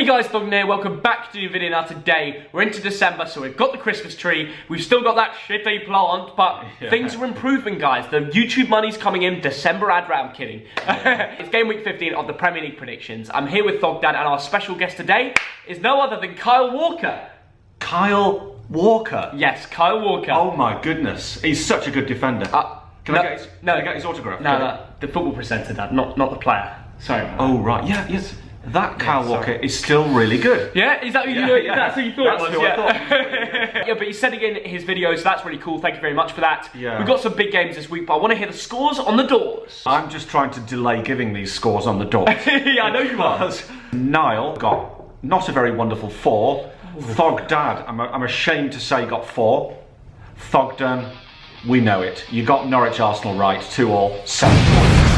guys, Thogden here, welcome back to a new video. Now today, we're into December, so we've got the Christmas tree, we've still got that shitty plant, but things are improving, guys. The YouTube money's coming in, December ad rate, I'm kidding. It's game week 15 of the Premier League predictions. I'm here with Thogdad, and our special guest today is no other than Kyle Walker. Kyle Walker? Yes, Kyle Walker. Oh my goodness, he's such a good defender. Can I get his autograph? No, the football presenter, Dad, not the player. Sorry. Oh right, yes. That Kyle Walker is still really good. Yeah, is that who you know? That's who you thought it was? I thought. Yeah, but he's sending in his videos, so that's really cool. Thank you very much for that. Yeah. We've got some big games this week, but I want to hear the scores on the doors. I'm just trying to delay giving these scores on the doors. Yeah, I know you are. Niall got not a very wonderful 4. Thogdad, I'm ashamed to say, got 4. Thogden, we know it. You got Norwich Arsenal right, 2-2, 7 points.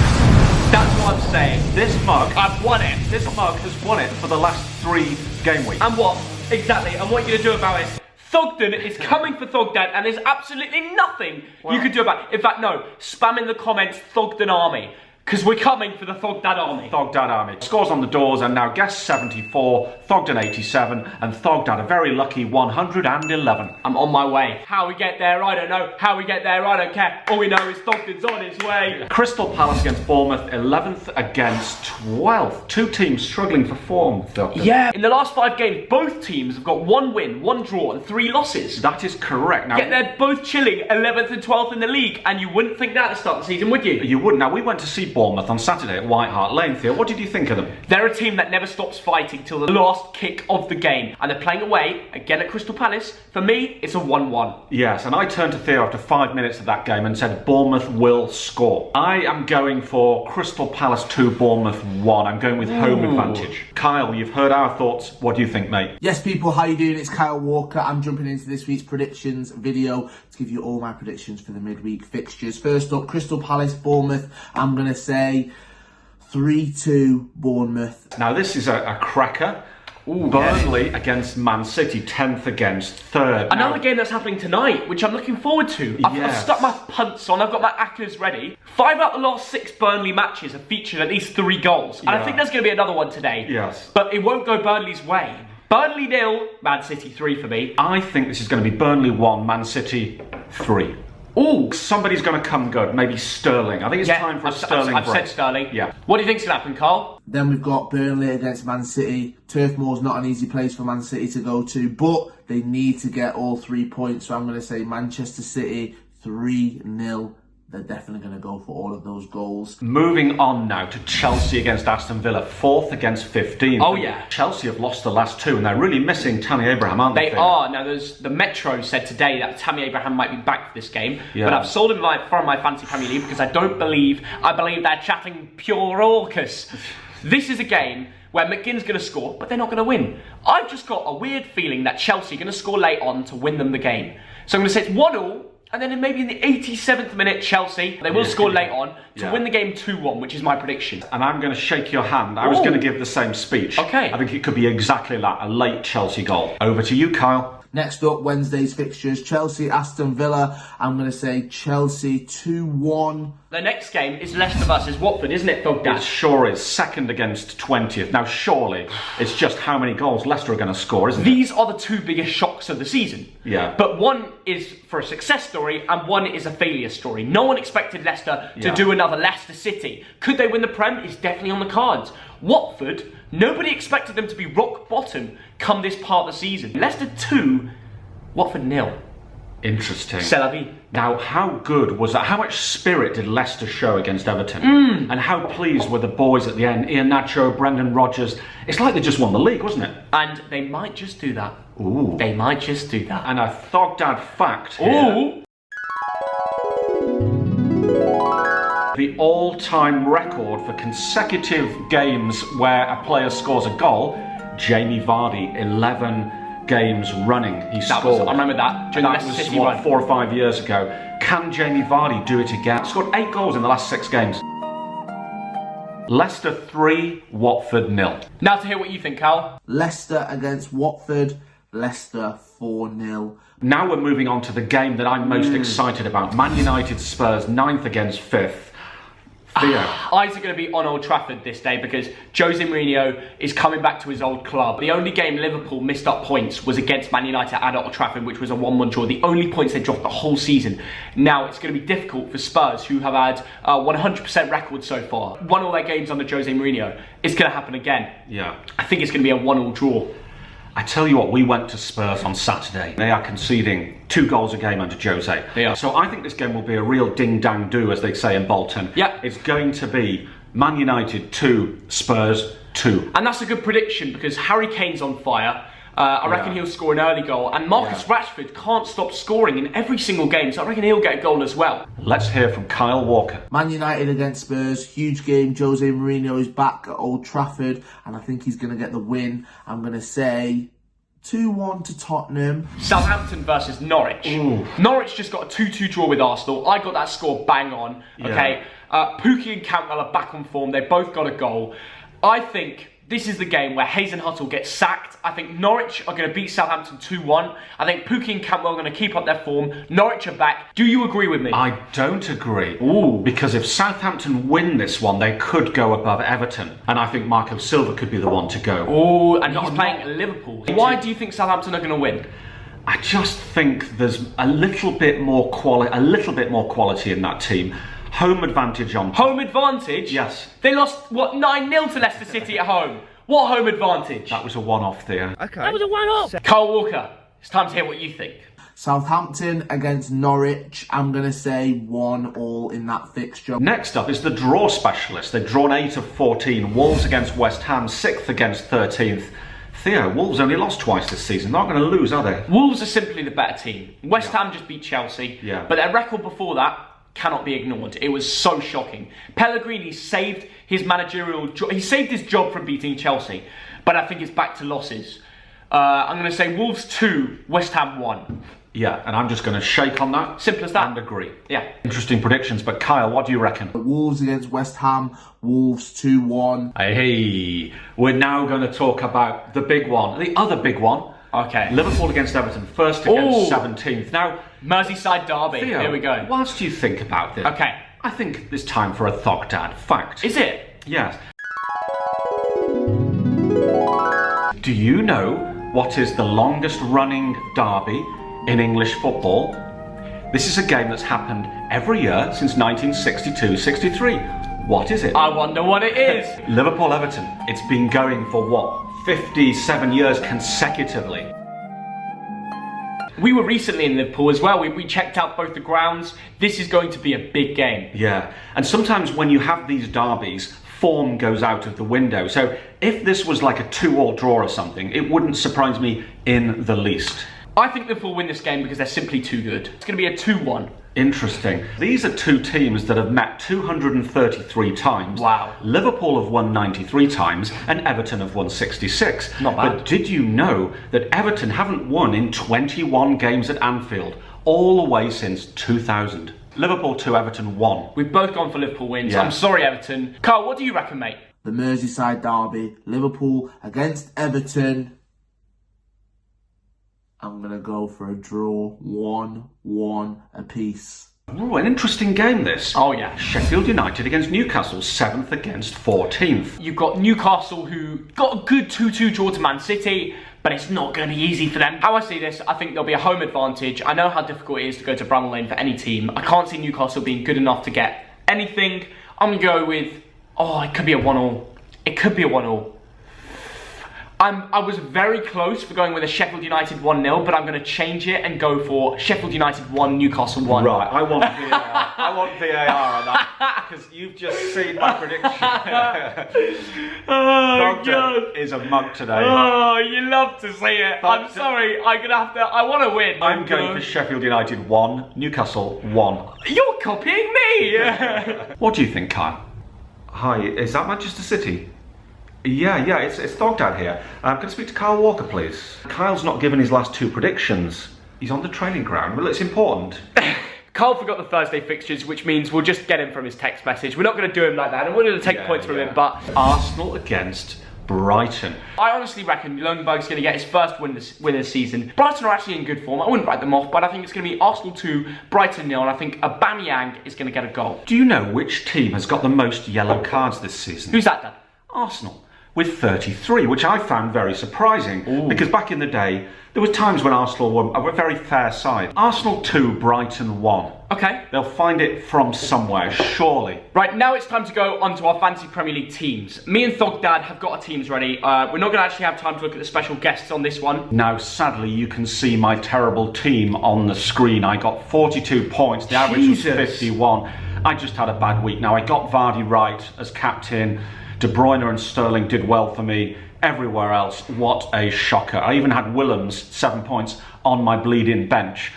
That's what I'm saying. This mug, I've won it. This mug has won it for the last 3 game weeks. And what? Exactly. And what are you going to do about it? Thogden is coming for Thogdad, and there's absolutely nothing you can do about it. In fact, no. Spam in the comments, Thogden Army. Because we're coming for the Thogdad Army. Thogdad Army. Scores on the doors, and now guess 74, Thogden 87, and Thogdad a very lucky 111. I'm on my way. How we get there, I don't know. How we get there, I don't care. All we know is Thogden's on his way. Crystal Palace against Bournemouth, 11th against 12th. 2 teams struggling for form, Thogden. Yeah, in the last 5 games, both teams have got 1 win, 1 draw, and 3 losses. That is correct. Now, yet they're both chilling 11th and 12th in the league, and you wouldn't think that at the start of the season, would you? You wouldn't. Now, we went to see Bournemouth on Saturday at White Hart Lane. Theo, what did you think of them? They're a team that never stops fighting till the last kick of the game, and they're playing away again at Crystal Palace. For me, it's a 1-1. Yes, and I turned to Theo after 5 minutes of that game and said Bournemouth will score. I am going for Crystal Palace 2, Bournemouth 1. I'm going with home advantage. Kyle, you've heard our thoughts. What do you think, mate? Yes, people, how you doing? It's Kyle Walker. I'm jumping into this week's predictions video to give you all my predictions for the midweek fixtures. First up, Crystal Palace, Bournemouth. I'm going to say 3-2 Bournemouth. Now this is a cracker. Ooh, Burnley against Man City, 10th against 3rd. Another game that's happening tonight, which I'm looking forward to. I've stuck my punts on, I've got my accas ready. 5 out of the last 6 Burnley matches have featured at least 3 goals. And I think there's going to be another one today. Yes. But it won't go Burnley's way. Burnley 0, Man City 3 for me. I think this is going to be Burnley 1, Man City 3. Ooh, somebody's going to come good. Maybe Sterling. I think it's time for a Sterling break. I've said Sterling. Yeah. What do you think's going to happen, Carl? Then we've got Burnley against Man City. Turf Moor's not an easy place for Man City to go to, but they need to get all 3 points. So I'm going to say Manchester City 3-0. They're definitely going to go for all of those goals. Moving on now to Chelsea against Aston Villa, 4th against 15th. Oh yeah. Chelsea have lost the last 2 and they're really missing Tammy Abraham, aren't they? They are. Now the Metro said today that Tammy Abraham might be back for this game. Yeah. But I've sold him from my fantasy Premier League because I believe they're chatting pure raucous. This is a game where McGinn's going to score, but they're not going to win. I've just got a weird feeling that Chelsea are going to score late on to win them the game. So I'm going to say it's 1-1. And then maybe in the 87th minute, Chelsea, they will score late on to win the game 2-1, which is my prediction. And I'm going to shake your hand. I was going to give the same speech. Okay. I think it could be exactly that, a late Chelsea goal. Over to you, Kyle. Next up, Wednesday's fixtures, Chelsea, Aston Villa. I'm going to say Chelsea 2-1. The next game is Leicester versus Watford, isn't it, Thogdad? It sure is. 2nd against 20th. Now, surely, it's just how many goals Leicester are going to score, isn't it? These are the 2 biggest shocks of the season. Yeah. But one is for a success story and one is a failure story. No one expected Leicester to do another Leicester City. Could they win the Prem? It's definitely on the cards. Watford, nobody expected them to be rock bottom come this part of the season. Leicester 2, Watford 0. Interesting. C'est la vie. Now, how good was that? How much spirit did Leicester show against Everton? And how pleased were the boys at the end? Iheanacho, Brendan Rodgers. It's like they just won the league, wasn't it? And they might just do that. Ooh. They might just do that. And a Thogdad fact here. Ooh. The all-time record for consecutive games where a player scores a goal, Jamie Vardy, 11 games running he scored. I remember that. During that was, what, 4 or 5 years ago. Can Jamie Vardy do it again? Scored 8 goals in the last 6 games. Leicester 3, Watford 0. Now to hear what you think, Cal. Leicester against Watford, Leicester 4-0. Now we're moving on to the game that I'm most excited about. Man United Spurs, 9th against 5th. Theo. Eyes are going to be on Old Trafford this day because Jose Mourinho is coming back to his old club. The only game Liverpool missed up points was against Man United at Old Trafford, which was a 1-1 draw. The only points they dropped the whole season. Now it's going to be difficult for Spurs, who have had a 100% record so far. Won all their games under Jose Mourinho. It's going to happen again. Yeah. I think it's going to be a 1-1 draw. I tell you what, we went to Spurs on Saturday. They are conceding 2 goals a game under Jose. Yeah. So I think this game will be a real ding-dang-do, as they say in Bolton. Yeah. It's going to be Man United 2, Spurs 2. And that's a good prediction because Harry Kane's on fire. I reckon he'll score an early goal. And Marcus Rashford can't stop scoring in every single game, so I reckon he'll get a goal as well. Let's hear from Kyle Walker. Man United against Spurs, huge game. Jose Mourinho is back at Old Trafford, and I think he's going to get the win. I'm going to say 2-1 to Tottenham. Southampton versus Norwich. Ooh. Norwich just got a 2-2 draw with Arsenal. I got that score bang on. Okay, Pukki and Cantwell are back on form. They both got a goal. I think this is the game where Hazenhüttl gets sacked. I think Norwich are going to beat Southampton 2-1. I think Pukki and Cantwell are going to keep up their form. Norwich are back. Do you agree with me? I don't agree. Ooh. Because if Southampton win this one, they could go above Everton. And I think Marco Silva could be the one to go. Oh, and he's playing at Liverpool. Why do you think Southampton are going to win? I just think there's a little bit more quality in that team. Home advantage on... Home advantage? Yes. They lost, what, 9-0 to Leicester City at home. What home advantage? That was a one-off there. Okay. That was a one-off. Kyle Walker, it's time to hear what you think. Southampton against Norwich. I'm going to say 1-1 in that fixture. Next up is the draw specialist. They've drawn 8 of 14. Wolves against West Ham, 6th against 13th. Theo, Wolves only lost twice this season. They're not going to lose, are they? Wolves are simply the better team. West Ham just beat Chelsea. Yeah. But their record before that cannot be ignored. It was so shocking. Pellegrini saved his managerial job. He saved his job from beating Chelsea. But I think it's back to losses. I'm going to say Wolves 2, West Ham 1. Yeah, and I'm just going to shake on that. Simple as that. And agree. Yeah. Interesting predictions, but Kyle, what do you reckon? Wolves against West Ham. Wolves 2-1. Hey, we're now going to talk about the big one. The other big one. Okay. Liverpool against Everton, 1st against 17th. Now, Merseyside derby. Theo, here we go. Whilst you think about this, okay, I think it's time for a Thogdad fact. Is it? Yes. Do you know what is the longest running derby in English football? This is a game that's happened every year since 1962-63. What is it? I wonder what it is. Liverpool-Everton. It's been going for what? 57 years consecutively. We were recently in Liverpool as well. We checked out both the grounds. This is going to be a big game. Yeah, and sometimes when you have these derbies, form goes out of the window. So if this was like a 2-2 draw or something, it wouldn't surprise me in the least. I think Liverpool win this game because they're simply too good. It's going to be a 2-1. Interesting. These are two teams that have met 233 times. Wow. Liverpool have won 93 times and Everton have won 66. Not bad. But did you know that Everton haven't won in 21 games at Anfield, all the way since 2000? Liverpool 2, Everton 1. We've both gone for Liverpool wins. Yeah. I'm sorry, Everton. Carl, what do you reckon, mate? The Merseyside derby. Liverpool against Everton. I'm going to go for a draw, 1-1 apiece. Oh, an interesting game this. Oh yeah. Sheffield United against Newcastle, 7th against 14th. You've got Newcastle who got a good 2-2 draw to Man City, but it's not going to be easy for them. How I see this, I think there'll be a home advantage. I know how difficult it is to go to Bramall Lane for any team. I can't see Newcastle being good enough to get anything. I'm going to go with, it could be a 1-1. It could be a 1-1. I was very close for going with a Sheffield United 1-0, but I'm going to change it and go for Sheffield United 1, Newcastle 1. Right, I want VAR. I want VAR on that, because you've just seen my prediction. Oh, God is a mug today. Oh, you love to see it. I'm sorry, I want to win. I'm going for Sheffield United 1, Newcastle 1. You're copying me! What do you think, Kyle? Hi, is that Manchester City? Yeah, it's Thogdad here. Can I speak to Kyle Walker, please? Kyle's not given his last 2 predictions. He's on the training ground. Well, it's important. Carl forgot the Thursday fixtures, which means we'll just get him from his text message. We're not going to do him like that, and we're going to take points from him, but... Arsenal against Brighton. I honestly reckon Lundberg's going to get his first win of the season. Brighton are actually in good form. I wouldn't write them off, but I think it's going to be Arsenal 2, Brighton 0, and I think Aubameyang is going to get a goal. Do you know which team has got the most yellow cards this season? Who's that, Dad? Arsenal, with 33, which I found very surprising. Ooh. Because back in the day, there were times when Arsenal were a very fair side. Arsenal 2, Brighton 1. Okay. They'll find it from somewhere, surely. Right, now it's time to go on to our Fantasy Premier League teams. Me and Thogdad have got our teams ready. We're not going to actually have time to look at the special guests on this one. Now, sadly, you can see my terrible team on the screen. I got 42 points. The average was 51. I just had a bad week. Now, I got Vardy right as captain. De Bruyne and Sterling did well for me. Everywhere else, what a shocker. I even had Willems, 7 points, on my bleeding bench.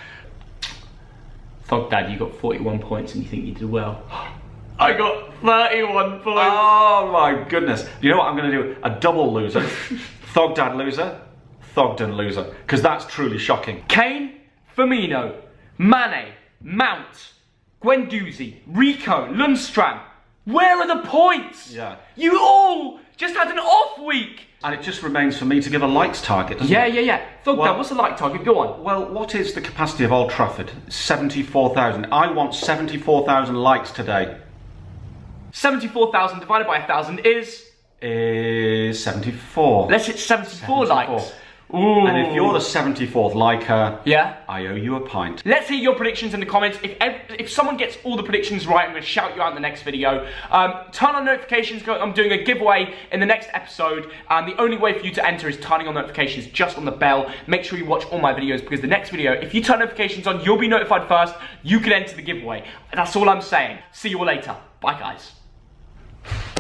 Thogdad, you got 41 points and you think you did well. I got 31 points. Oh my goodness. You know what I'm going to do? A double loser. Thogdad loser, Thogden loser. Because that's truly shocking. Kane, Firmino, Mane, Mount, Guendouzi, Rico, Lundstram. Where are the points? Yeah. You all just had an off week. And it just remains for me to give a likes target, doesn't Yeah. it? Thogdad, what's the like target? Go on. Well, what is the capacity of Old Trafford? 74,000. I want 74,000 likes today. 74,000 divided by 1,000 is 74. Let's hit 74 likes. Ooh. And if you're the 74th liker, yeah, I owe you a pint. Let's hear your predictions in the comments. If someone gets all the predictions right, I'm going to shout you out in the next video. Turn on notifications. I'm doing a giveaway in the next episode. And the only way for you to enter is turning on notifications just on the bell. Make sure you watch all my videos because the next video, if you turn notifications on, you'll be notified first. You can enter the giveaway. That's all I'm saying. See you all later. Bye, guys.